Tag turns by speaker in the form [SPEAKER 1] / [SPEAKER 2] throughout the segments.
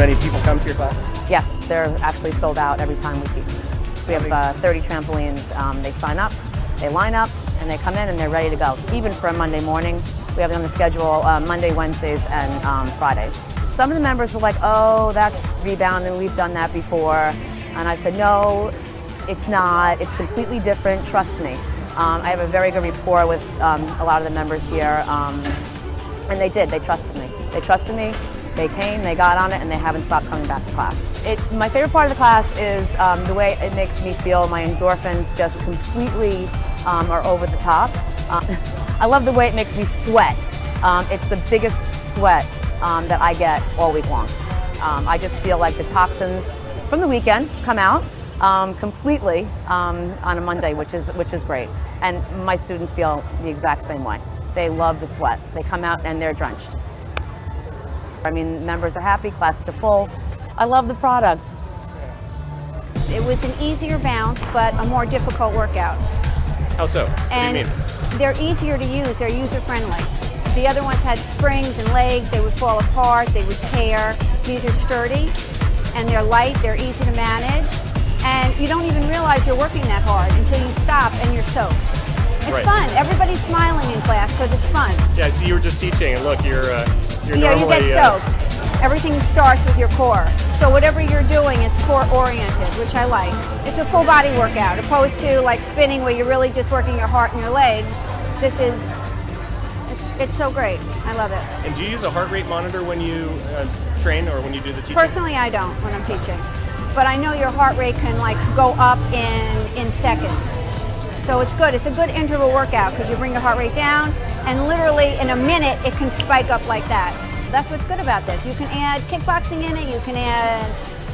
[SPEAKER 1] many people come to your classes?
[SPEAKER 2] Yes, they're actually sold out every time we teach. We have 30 trampolines. They sign up, they line up, and they come in and they're ready to go. Even for a Monday morning, we have it on the schedule Monday, Wednesdays, and Fridays. Some of the members were like, oh, that's rebounding, we've done that before. And I said, no, it's not, it's completely different, trust me. I have a very good rapport with a lot of the members here, and they did, they trusted me. They trusted me, they came, they got on it, and they haven't stopped coming back to class. My favorite part of the class is the way it makes me feel. My endorphins just completely are over the top. I love the way it makes me sweat. It's the biggest sweat that I get all week long. I just feel like the toxins from the weekend come out completely on a Monday, which is great. And my students feel the exact same way. They love the sweat. They come out and they're drenched. I mean, members are happy, classes are full. I love the product.
[SPEAKER 3] It was an easier bounce, but a more difficult workout.
[SPEAKER 1] How so? What do you mean?
[SPEAKER 3] They're easier to use, they're user-friendly. The other ones had springs and legs, they would fall apart, they would tear. These are sturdy, and they're light, they're easy to manage, and you don't even realize you're working that hard until you stop and you're soaked. It's fun. Everybody's smiling in class because it's fun.
[SPEAKER 1] Yeah, I see you were just teaching, and look, you're normally...
[SPEAKER 3] You get soaked. Everything starts with your core. So whatever you're doing, it's core oriented, which I like. It's a full body workout, opposed to like spinning where you're really just working your heart and your legs. This is, it's so great. I love it.
[SPEAKER 1] And do you use a heart rate monitor when you train or when you do the teaching?
[SPEAKER 3] Personally, I don't when I'm teaching. But I know your heart rate can like go up in seconds. So it's good. It's a good interval workout because you bring your heart rate down and literally in a minute it can spike up like that. That's what's good about this. You can add kickboxing in it, you can add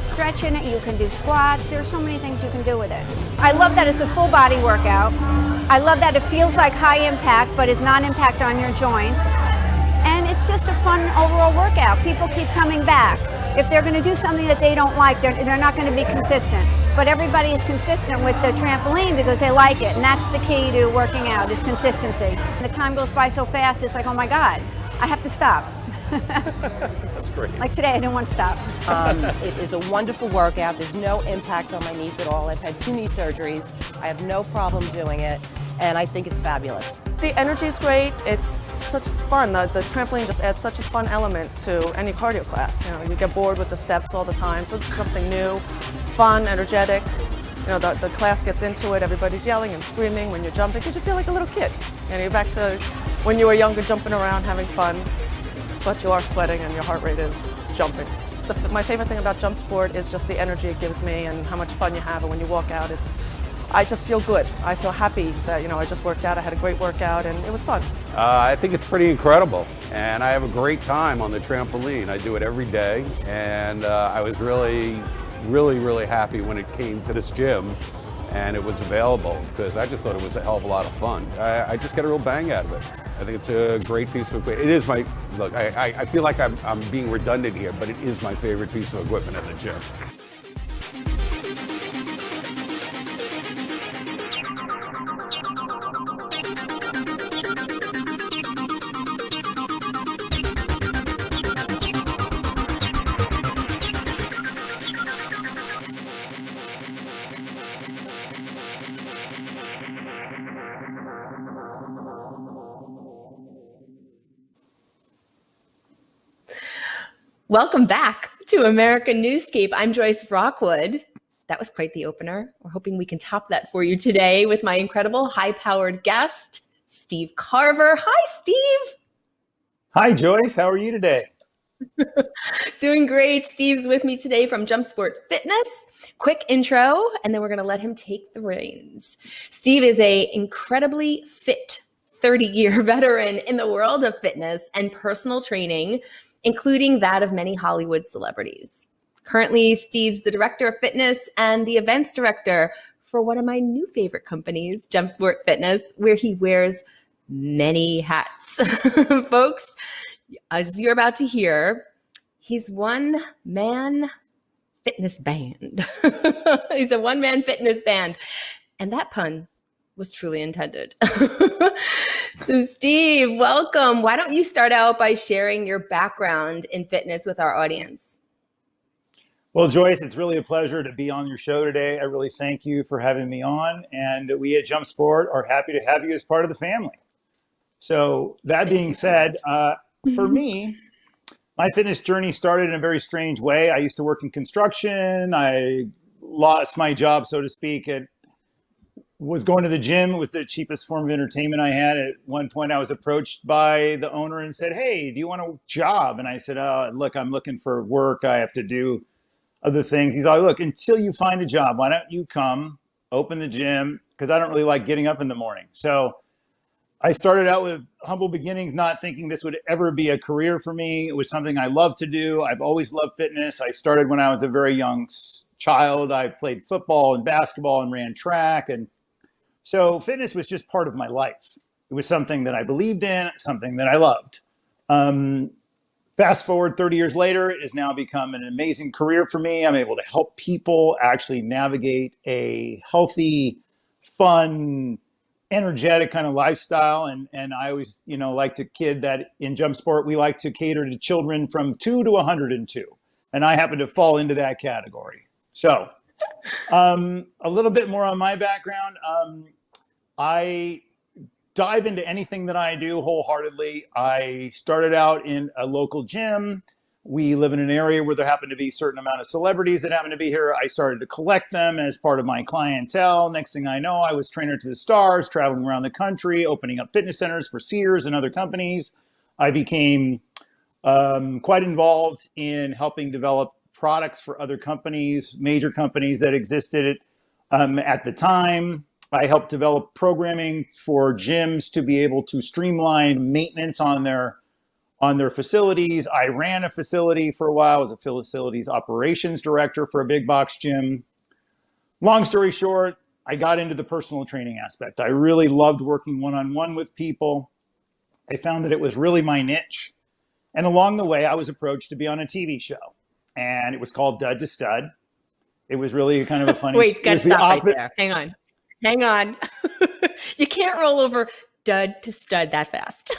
[SPEAKER 3] stretch in it, you can do squats. There's so many things you can do with it. I love that it's a full body workout. I love that it feels like high impact, but it's non-impact on your joints. And it's just a fun overall workout. People keep coming back. If they're going to do something that they don't like, they're not going to be consistent. But everybody is consistent with the trampoline because they like it. And that's the key to working out, is consistency. The time goes by so fast, it's like, oh my God, I have to stop.
[SPEAKER 1] That's great.
[SPEAKER 3] Like today, I didn't want to stop.
[SPEAKER 4] It is a wonderful workout. There's no impact on my knees at all. I've had 2 knee surgeries. I have no problem doing it, and I think it's fabulous.
[SPEAKER 5] The energy is great. It's such fun. The trampoline just adds such a fun element to any cardio class. You know, you get bored with the steps all the time, so it's something new, fun, energetic. You know, the class gets into it. Everybody's yelling and screaming when you're jumping because you feel like a little kid. And you're back to when you were younger, jumping around, having fun. But you are sweating and your heart rate is jumping. My favorite thing about JumpSport is just the energy it gives me and how much fun you have. And when you walk out, I just feel good. I feel happy that, you know, I just worked out. I had a great workout and it was fun.
[SPEAKER 6] I think it's pretty incredible. And I have a great time on the trampoline. I do it every day. And I was really happy when it came to this gym and it was available because I just thought it was a hell of a lot of fun. I just get a real bang out of it. I think it's a great piece of equipment. It is my, look, I feel like I'm being redundant here, but it is my favorite piece of equipment at the gym.
[SPEAKER 7] Welcome back to American Newscape. I'm Joyce Rockwood. That was quite the opener. We're hoping we can top that for you today with my incredible high-powered guest, Steve Carver. Hi, Steve.
[SPEAKER 8] Hi, Joyce. How are you today?
[SPEAKER 7] Doing great. Steve's with me today from JumpSport Fitness. Quick intro, and then we're going to let him take the reins. Steve is an incredibly fit 30-year veteran in the world of fitness and personal training, including that of many Hollywood celebrities. Currently, Steve's the director of fitness and the events director for one of my new favorite companies, JumpSport Fitness, where he wears many hats. Folks, as you're about to hear, he's one-man fitness band. He's a one-man fitness band. And that pun was truly intended. So Steve, welcome. Why don't you start out by sharing your background in fitness with our audience?
[SPEAKER 8] Well, Joyce, it's really a pleasure to be on your show today. I really thank you for having me on. And we at JumpSport are happy to have you as part of the family. So that being said, for me, my fitness journey started in a very strange way. I used to work in construction. I lost my job, so to speak, and was going to the gym. It was the cheapest form of entertainment I had. At one point, I was approached by the owner and said, "Hey, do you want a job?" And I said, "Look, I'm looking for work. I have to do other things." He's like, "Look, until you find a job, why don't you come open the gym? Because I don't really like getting up in the morning." So I started out with humble beginnings, not thinking this would ever be a career for me. It was something I love to do. I've always loved fitness. I started when I was a very young child. I played football and basketball and ran track. And so fitness was just part of my life. It was something that I believed in, something that I loved. Fast forward 30 years later, it has now become an amazing career for me. I'm able to help people actually navigate a healthy, fun, energetic kind of lifestyle. And I always, like to kid that in JumpSport, we like to cater to children from 2 to 102. And I happen to fall into that category. So a little bit more on my background. I dive into anything that I do wholeheartedly. I started out in a local gym. We live in an area where there happen to be a certain amount of celebrities that happen to be here. I started to collect them as part of my clientele. Next thing I know, I was trainer to the stars, traveling around the country, opening up fitness centers for Sears and other companies. I became quite involved in helping develop products for other companies, major companies that existed at the time. I helped develop programming for gyms to be able to streamline maintenance on their facilities. I ran a facility for a while as a facilities operations director for a big box gym. Long story short, I got into the personal training aspect. I really loved working one-on-one with people. I found that it was really my niche. And along the way, I was approached to be on a TV show, and it was called Dud to Stud. It was really kind of a funny.
[SPEAKER 7] Wait, gotta stop right there. Hang on. You can't roll over dud to stud that fast.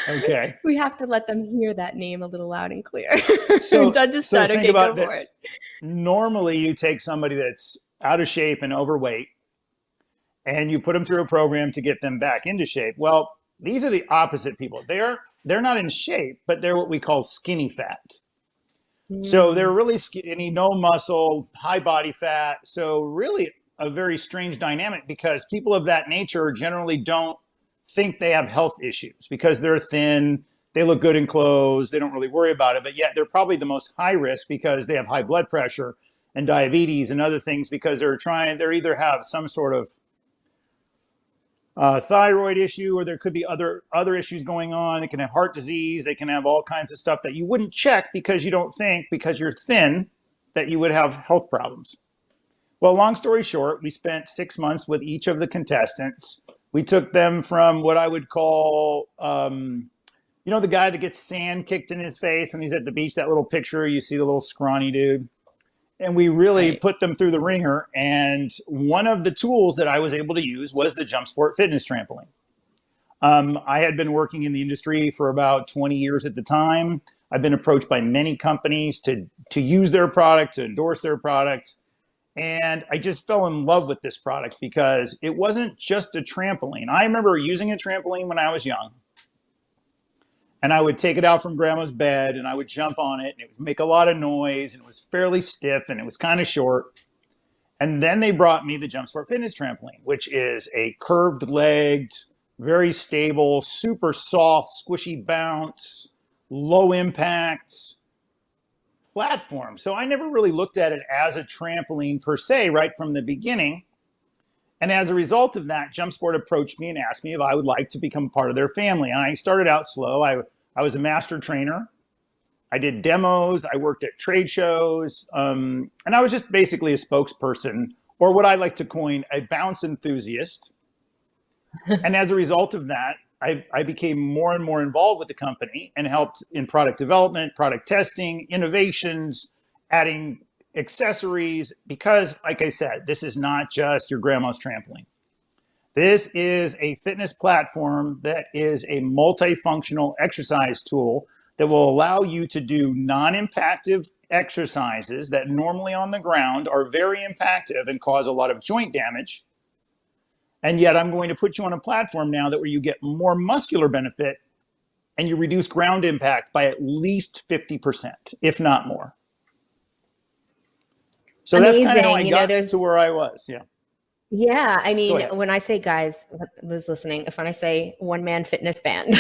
[SPEAKER 8] Okay.
[SPEAKER 7] We have to let them hear that name a little loud and clear.
[SPEAKER 8] So,
[SPEAKER 7] dud to stud.
[SPEAKER 8] think
[SPEAKER 7] Okay,
[SPEAKER 8] about
[SPEAKER 7] go for
[SPEAKER 8] this.
[SPEAKER 7] it.
[SPEAKER 8] Normally, you take somebody that's out of shape and overweight, and you put them through a program to get them back into shape. Well, these are the opposite people. They're not in shape, but they're what we call skinny fat. So they're really skinny, no muscle, high body fat. So really a very strange dynamic, because people of that nature generally don't think they have health issues because they're thin, they look good in clothes, they don't really worry about it, but yet they're probably the most high risk because they have high blood pressure and diabetes and other things, because they either have some sort of thyroid issue, or there could be other issues going on. They can have heart disease. They can have all kinds of stuff that you wouldn't check because you don't think, because you're thin, that you would have health problems. Well, long story short, we spent 6 months with each of the contestants. We took them from what I would call, the guy that gets sand kicked in his face when he's at the beach, that little picture, you see the little scrawny dude. And we really put them through the ringer. And one of the tools that I was able to use was the JumpSport Fitness Trampoline. I had been working in the industry for about 20 years at the time. I've been approached by many companies to use their product, to endorse their product. And I just fell in love with this product because it wasn't just a trampoline. I remember using a trampoline when I was young. And I would take it out from grandma's bed and I would jump on it, and it would make a lot of noise, and it was fairly stiff and it was kind of short. And then they brought me the JumpSport Fitness Trampoline, which is a curved legged, very stable, super soft, squishy bounce, low impact platform. So I never really looked at it as a trampoline per se, right from the beginning. And as a result of that, JumpSport approached me and asked me if I would like to become part of their family. And I started out slow. I was a master trainer. I did demos. I worked at trade shows. And I was just basically a spokesperson, or what I like to coin a bounce enthusiast. And as a result of that, I became more and more involved with the company and helped in product development, product testing, innovations, adding accessories, because like I said, this is not just your grandma's trampoline. This is a fitness platform that is a multifunctional exercise tool that will allow you to do non-impactive exercises that normally on the ground are very impactive and cause a lot of joint damage. And yet I'm going to put you on a platform now that where you get more muscular benefit and you reduce ground impact by at least 50%, if not more. So
[SPEAKER 7] Amazing.
[SPEAKER 8] that's kind of how I
[SPEAKER 7] You
[SPEAKER 8] got
[SPEAKER 7] know, there's
[SPEAKER 8] to where I was. Yeah.
[SPEAKER 7] Yeah, I
[SPEAKER 8] Go
[SPEAKER 7] mean,
[SPEAKER 8] ahead.
[SPEAKER 7] when I say guys, who's listening, if when I say one man fitness band,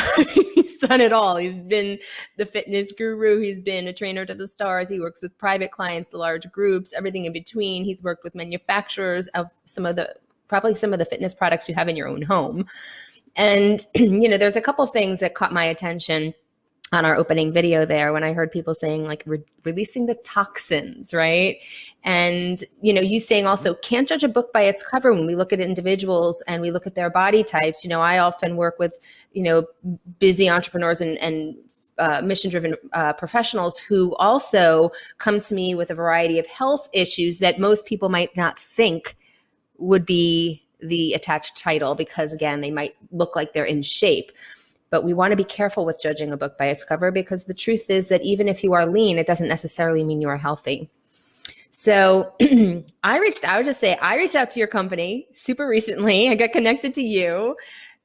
[SPEAKER 7] he's done it all. He's been the fitness guru. He's been a trainer to the stars. He works with private clients, the large groups, everything in between. He's worked with manufacturers of probably some of the fitness products you have in your own home. And, you know, there's a couple of things that caught my attention on our opening video there when I heard people saying like releasing the toxins, right? And, you know, you saying also can't judge a book by its cover when we look at individuals and we look at their body types. You know, I often work with, you know, busy entrepreneurs and mission-driven professionals who also come to me with a variety of health issues that most people might not think would be the attached title because, again, they might look like they're in shape. But we want to be careful with judging a book by its cover because the truth is that even if you are lean, it doesn't necessarily mean you are healthy. So I reached out to your company super recently. I got connected to you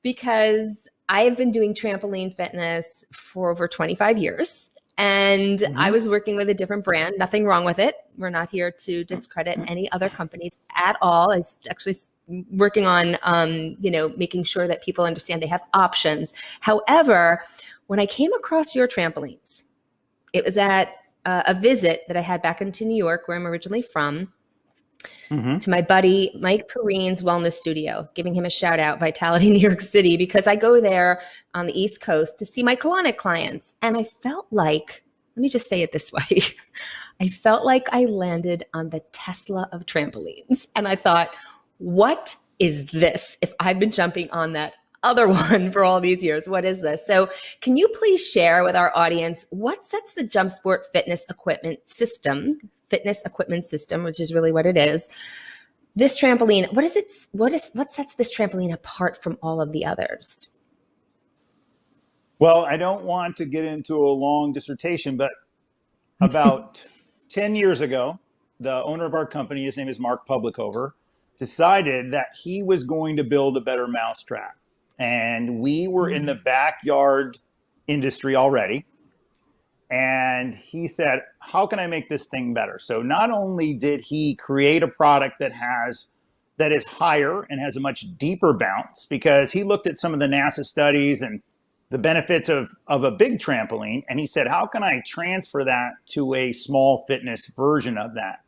[SPEAKER 7] because I have been doing trampoline fitness for over 25 years. And I was working with a different brand. Nothing wrong with it. We're not here to discredit any other companies at all. I was actually working on, you know, making sure that people understand they have options. However, when I came across your trampolines, it was at a visit that I had back into New York, where I'm originally from, to my buddy Mike Perrine's wellness studio, giving him a shout out, Vitality New York City, because I go there on the East Coast to see my colonic clients. And I felt like, let me just say it this way, I felt like I landed on the Tesla of trampolines. And I thought, what is this? If I've been jumping on that other one for all these years, what is this? So can you please share with our audience what sets the JumpSport fitness equipment system, which is really what it is, this trampoline, what sets this trampoline apart from all of the others?
[SPEAKER 8] Well, I don't want to get into a long dissertation, but about 10 years ago, the owner of our company, his name is Mark Publicover, decided that he was going to build a better mousetrap. And we were in the backyard industry already. And he said, how can I make this thing better? So not only did he create a product that is higher and has a much deeper bounce, because he looked at some of the NASA studies and the benefits of a big trampoline. And he said, how can I transfer that to a small fitness version of that?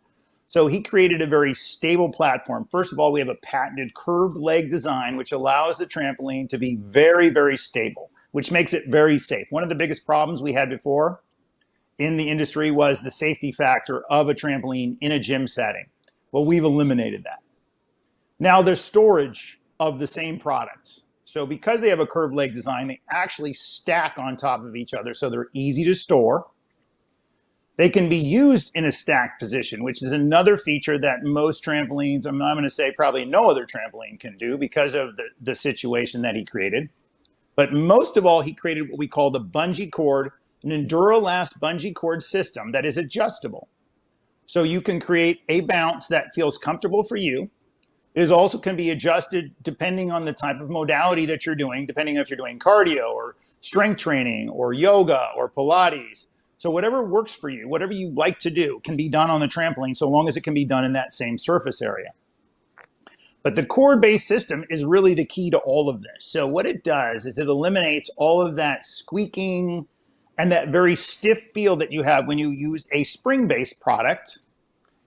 [SPEAKER 8] So he created a very stable platform. First of all, we have a patented curved leg design, which allows the trampoline to be very, very stable, which makes it very safe. One of the biggest problems we had before in the industry was the safety factor of a trampoline in a gym setting. Well, we've eliminated that. Now there's storage of the same products. So because they have a curved leg design, they actually stack on top of each other. So they're easy to store. They can be used in a stacked position, which is another feature that most trampolines, I'm going to say probably no other trampoline can do because of the situation that he created. But most of all, he created what we call the bungee cord, an Endurolast bungee cord system that is adjustable. So you can create a bounce that feels comfortable for you. It also can be adjusted depending on the type of modality that you're doing, depending on if you're doing cardio or strength training or yoga or Pilates. So whatever works for you, whatever you like to do can be done on the trampoline so long as it can be done in that same surface area. But the cord-based system is really the key to all of this. So what it does is it eliminates all of that squeaking and that very stiff feel that you have when you use a spring-based product.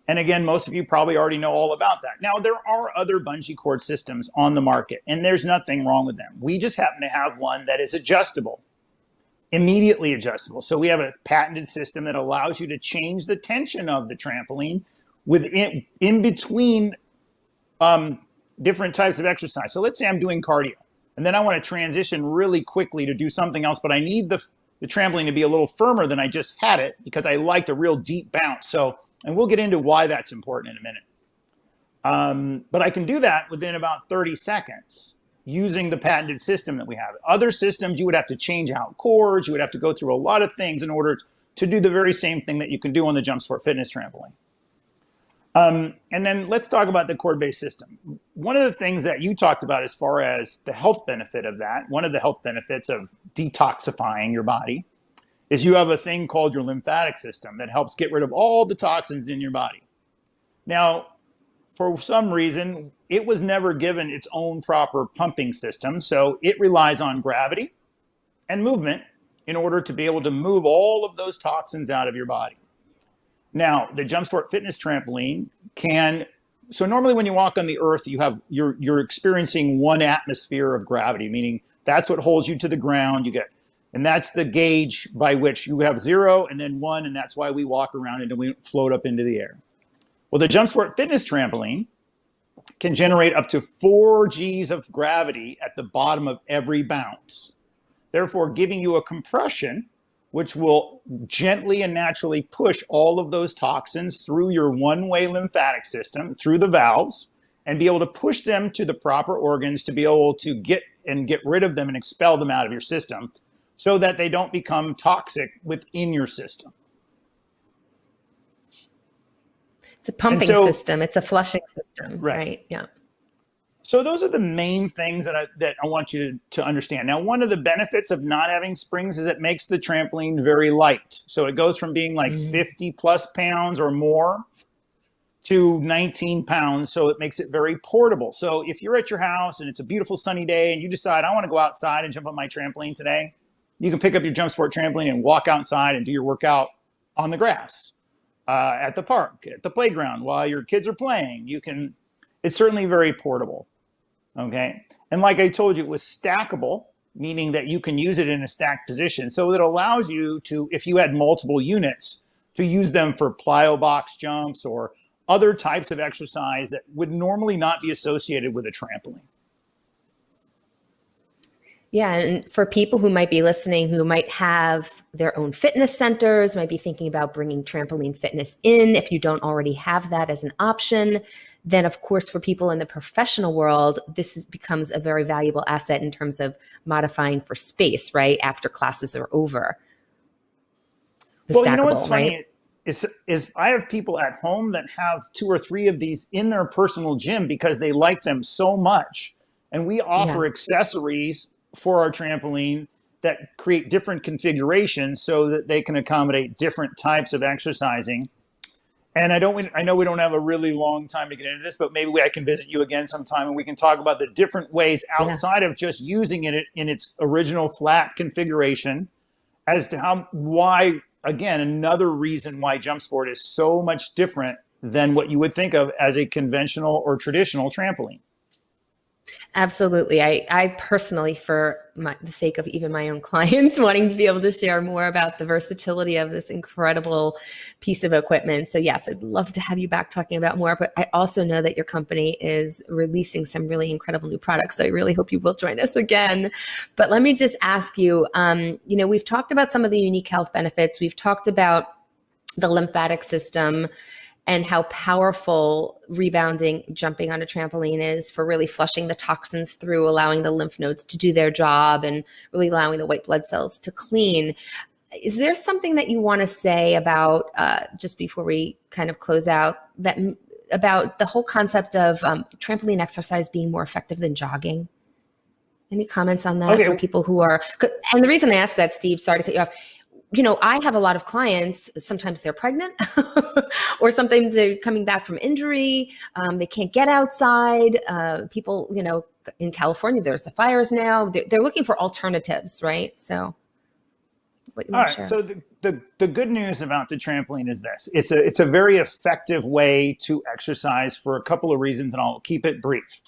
[SPEAKER 8] And again, most of you probably already know all about that. Now, there are other bungee cord systems on the market, and there's nothing wrong with them. We just happen to have one that is adjustable, immediately adjustable. So we have a patented system that allows you to change the tension of the trampoline in between different types of exercise. So let's say I'm doing cardio, and then I want to transition really quickly to do something else, but I need the trampoline to be a little firmer than I just had it because I liked a real deep bounce. And we'll get into why that's important in a minute. But I can do that within about 30 seconds using the patented system that we have. Other systems, you would have to change out cords. You would have to go through a lot of things in order to do the very same thing that you can do on the JumpSport Fitness Trampoline. And then let's talk about the cord-based system. One of the things that you talked about as far as the health benefit of that, one of the health benefits of detoxifying your body is you have a thing called your lymphatic system that helps get rid of all the toxins in your body. Now, for some reason, it was never given its own proper pumping system, so it relies on gravity and movement in order to be able to move all of those toxins out of your body. Now, the JumpSport Fitness Trampoline so normally when you walk on the earth, you're experiencing one atmosphere of gravity, meaning that's what holds you to the ground. And that's the gauge by which you have 0 and then 1, and that's why we walk around and we float up into the air. Well, the JumpSport Fitness Trampoline can generate up to 4 Gs of gravity at the bottom of every bounce, therefore giving you a compression which will gently and naturally push all of those toxins through your one-way lymphatic system, through the valves, and be able to push them to the proper organs to be able to get rid of them and expel them out of your system so that they don't become toxic within your system.
[SPEAKER 7] It's a pumping system. It's a flushing system, right? Yeah.
[SPEAKER 8] So those are the main things that I want you to understand. Now, one of the benefits of not having springs is it makes the trampoline very light. So it goes from being like 50 plus pounds or more to 19 pounds. So it makes it very portable. So if you're at your house and it's a beautiful sunny day and you decide, I want to go outside and jump on my trampoline today, you can pick up your JumpSport trampoline and walk outside and do your workout on the grass, at the park, at the playground while your kids are playing. It's certainly very portable. Okay. And like I told you, it was stackable, meaning that you can use it in a stacked position. So it allows you to, if you had multiple units, to use them for plyo box jumps or other types of exercise that would normally not be associated with a trampoline.
[SPEAKER 7] Yeah, and for people who might be listening, who might have their own fitness centers, might be thinking about bringing trampoline fitness in, if you don't already have that as an option, then of course for people in the professional world, becomes a very valuable asset in terms of modifying for space, right? After classes are over.
[SPEAKER 8] Well, you know what's funny is I have people at home that have 2 or 3 of these in their personal gym because they like them so much. And we offer accessories for our trampoline that create different configurations so that they can accommodate different types of exercising. And I know we don't have a really long time to get into this, but maybe I can visit you again sometime and we can talk about the different ways outside of just using it in its original flat configuration as to why, again, another reason why JumpSport is so much different than what you would think of as a conventional or traditional trampoline.
[SPEAKER 7] Absolutely. I personally, for the sake of even my own clients, wanting to be able to share more about the versatility of this incredible piece of equipment. So yes, I'd love to have you back talking about more, but I also know that your company is releasing some really incredible new products. So I really hope you will join us again. But let me just ask you, we've talked about some of the unique health benefits. We've talked about the lymphatic system and how powerful rebounding, jumping on a trampoline is for really flushing the toxins through, allowing the lymph nodes to do their job and really allowing the white blood cells to clean. Is there something that you want to say about, just before we kind of close out, about the whole concept of trampoline exercise being more effective than jogging? Any comments on that for people who are, and the reason I ask that, Steve, sorry to cut you off, I have a lot of clients, sometimes they're pregnant or sometimes they're coming back from injury. They can't get outside. People, in California, there's the fires now. They're looking for alternatives, right? So what you want to share?
[SPEAKER 8] So the good news about the trampoline is this. It's a very effective way to exercise for a couple of reasons, and I'll keep it brief.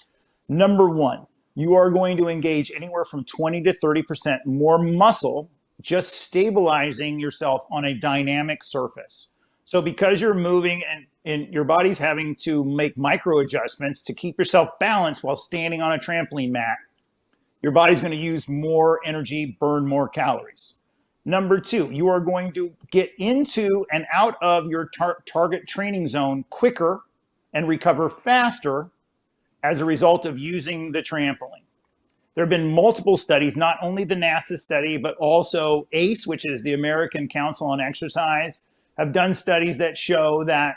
[SPEAKER 8] Number one, you are going to engage anywhere from 20 to 30% more muscle just stabilizing yourself on a dynamic surface. So because you're moving and your body's having to make micro adjustments to keep yourself balanced while standing on a trampoline mat, your body's going to use more energy, burn more calories. Number two, you are going to get into and out of your target training zone quicker and recover faster as a result of using the trampoline. There have been multiple studies, not only the NASA study, but also ACE, which is the American Council on Exercise, have done studies that show that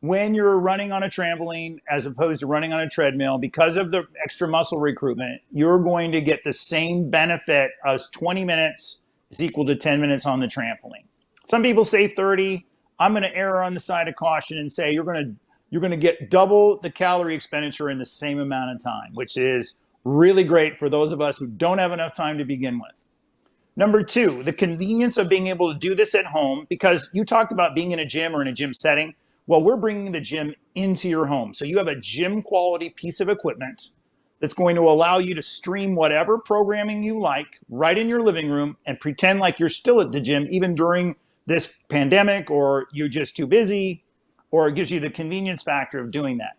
[SPEAKER 8] when you're running on a trampoline as opposed to running on a treadmill, because of the extra muscle recruitment, you're going to get the same benefit as 20 minutes is equal to 10 minutes on the trampoline. Some people say 30. I'm going to err on the side of caution and say you're going to get double the calorie expenditure in the same amount of time, which is really great for those of us who don't have enough time to begin with. Number two, the convenience of being able to do this at home, because you talked about being in a gym or in a gym setting. Well, we're bringing the gym into your home. So you have a gym quality piece of equipment that's going to allow you to stream whatever programming you like right in your living room and pretend like you're still at the gym, even during this pandemic, or you're just too busy, or it gives you the convenience factor of doing that.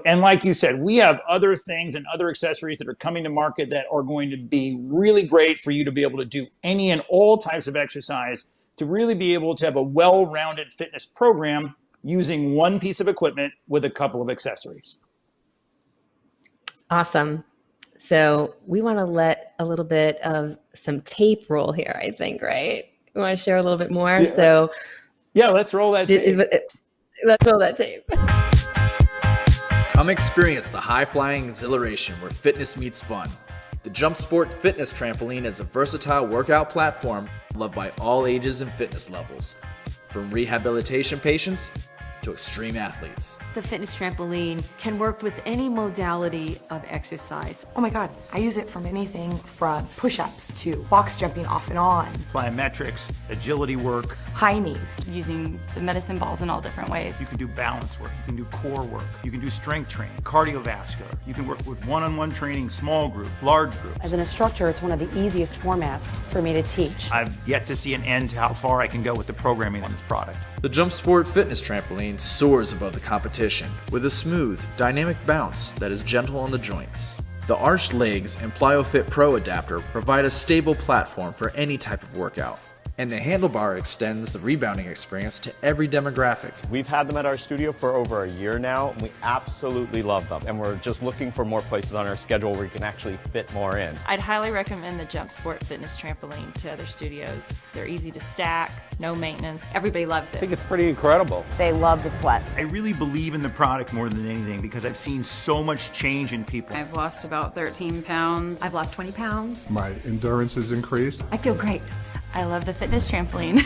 [SPEAKER 8] And like you said, we have other things and other accessories that are coming to market that are going to be really great for you to be able to do any and all types of exercise, to really be able to have a well-rounded fitness program using one piece of equipment with a couple of accessories.
[SPEAKER 7] Awesome. So we want to let a little bit of some tape roll here, I think, right? We want to share a little bit more.
[SPEAKER 8] Yeah.
[SPEAKER 7] So
[SPEAKER 8] yeah, let's roll that tape.
[SPEAKER 7] Let's roll that tape.
[SPEAKER 9] Come experience the high-flying exhilaration where fitness meets fun. The JumpSport Fitness Trampoline is a versatile workout platform loved by all ages and fitness levels, from rehabilitation patients to extreme athletes.
[SPEAKER 10] The fitness trampoline can work with any modality of exercise.
[SPEAKER 11] Oh my God, I use it from anything from push-ups to box jumping off and on.
[SPEAKER 8] Plyometrics, agility work.
[SPEAKER 11] High knees.
[SPEAKER 12] Using the medicine balls in all different ways.
[SPEAKER 8] You can do balance work, you can do core work, you can do strength training, cardiovascular. You can work with one-on-one training, small group, large groups.
[SPEAKER 13] As an instructor, it's one of the easiest formats for me to teach.
[SPEAKER 8] I've yet to see an end to how far I can go with the programming on this product.
[SPEAKER 9] The JumpSport Fitness Trampoline soars above the competition with a smooth, dynamic bounce that is gentle on the joints. The arched legs and PlyoFit Pro adapter provide a stable platform for any type of workout. And the handlebar extends the rebounding experience to every demographic.
[SPEAKER 14] We've had them at our studio for over a year now, and we absolutely love them. And we're just looking for more places on our schedule where we can actually fit more in.
[SPEAKER 12] I'd highly recommend the JumpSport Fitness Trampoline to other studios. They're easy to stack, no maintenance. Everybody loves it.
[SPEAKER 6] I think it's pretty incredible.
[SPEAKER 2] They love the sweat.
[SPEAKER 8] I really believe in the product more than anything because I've seen so much change in people.
[SPEAKER 12] I've lost about 13 pounds.
[SPEAKER 7] I've lost 20 pounds.
[SPEAKER 15] My endurance has increased.
[SPEAKER 12] I feel great. I love the fitness trampoline.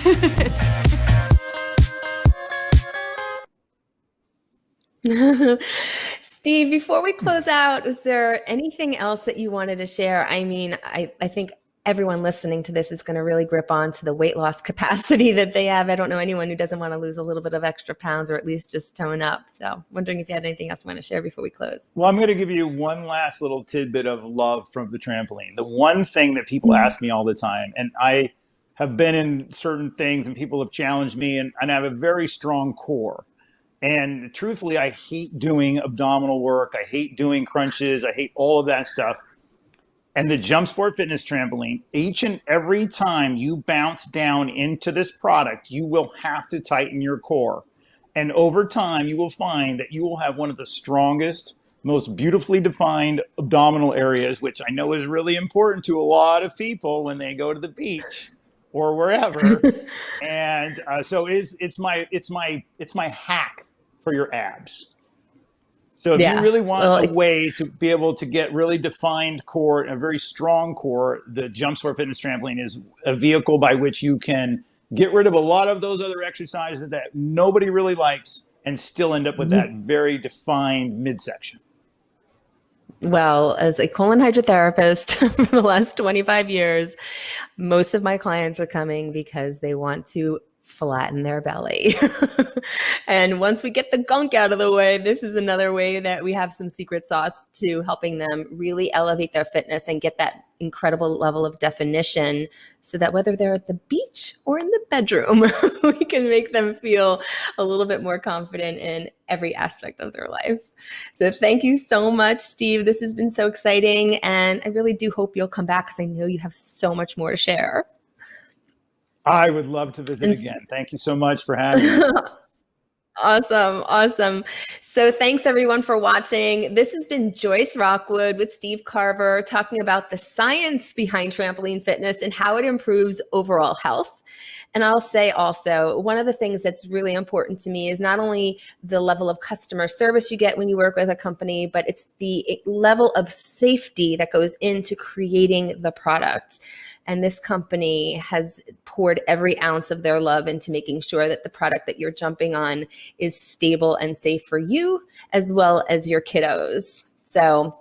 [SPEAKER 7] Steve, before we close out, is there anything else that you wanted to share? I mean, I think everyone listening to this is going to really grip on to the weight loss capacity that they have. I don't know anyone who doesn't want to lose a little bit of extra pounds or at least just tone up. So wondering if you had anything else you want to share before we close.
[SPEAKER 8] Well, I'm going to give you one last little tidbit of love from the trampoline. The one thing that people ask me all the time, and I have been in certain things and people have challenged me, and I have a very strong core. And truthfully, I hate doing abdominal work. I hate doing crunches. I hate all of that stuff. And the JumpSport Fitness Trampoline, each and every time you bounce down into this product, you will have to tighten your core. And over time, you will find that you will have one of the strongest, most beautifully defined abdominal areas, which I know is really important to a lot of people when they go to the beach or wherever. And so it's my hack for your abs. So if you really want a way to be able to get really defined core and a very strong core, the JumpSport Fitness Trampoline is a vehicle by which you can get rid of a lot of those other exercises that nobody really likes and still end up with that very defined midsection.
[SPEAKER 7] Well, as a colon hydrotherapist for the last 25 years, most of my clients are coming because they want to flatten their belly. And once we get the gunk out of the way, this is another way that we have some secret sauce to helping them really elevate their fitness and get that incredible level of definition so that whether they're at the beach or in the bedroom, we can make them feel a little bit more confident in every aspect of their life. So thank you so much, Steve. This has been so exciting. And I really do hope you'll come back because I know you have so much more to share.
[SPEAKER 8] I would love to visit again. Thank you so much for having me.
[SPEAKER 7] Awesome. Awesome. So thanks everyone for watching. This has been Joyce Rockwood with Steve Carver talking about the science behind trampoline fitness and how it improves overall health. And I'll say also, one of the things that's really important to me is not only the level of customer service you get when you work with a company, but it's the level of safety that goes into creating the product. And this company has poured every ounce of their love into making sure that the product that you're jumping on is stable and safe for you as well as your kiddos. So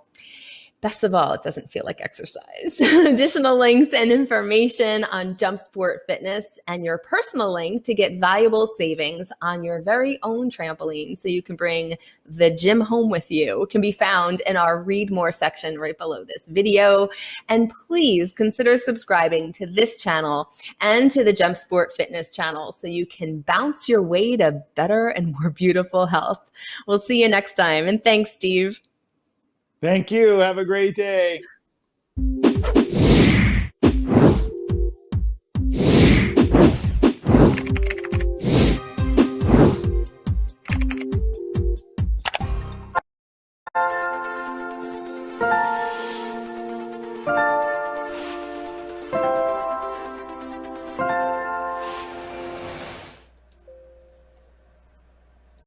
[SPEAKER 7] best of all, it doesn't feel like exercise. Additional links and information on JumpSport Fitness and your personal link to get valuable savings on your very own trampoline so you can bring the gym home with you can be found in our Read More section right below this video. And please consider subscribing to this channel and to the JumpSport Fitness channel so you can bounce your way to better and more beautiful health. We'll see you next time. And thanks, Steve.
[SPEAKER 8] Thank you. Have a great day.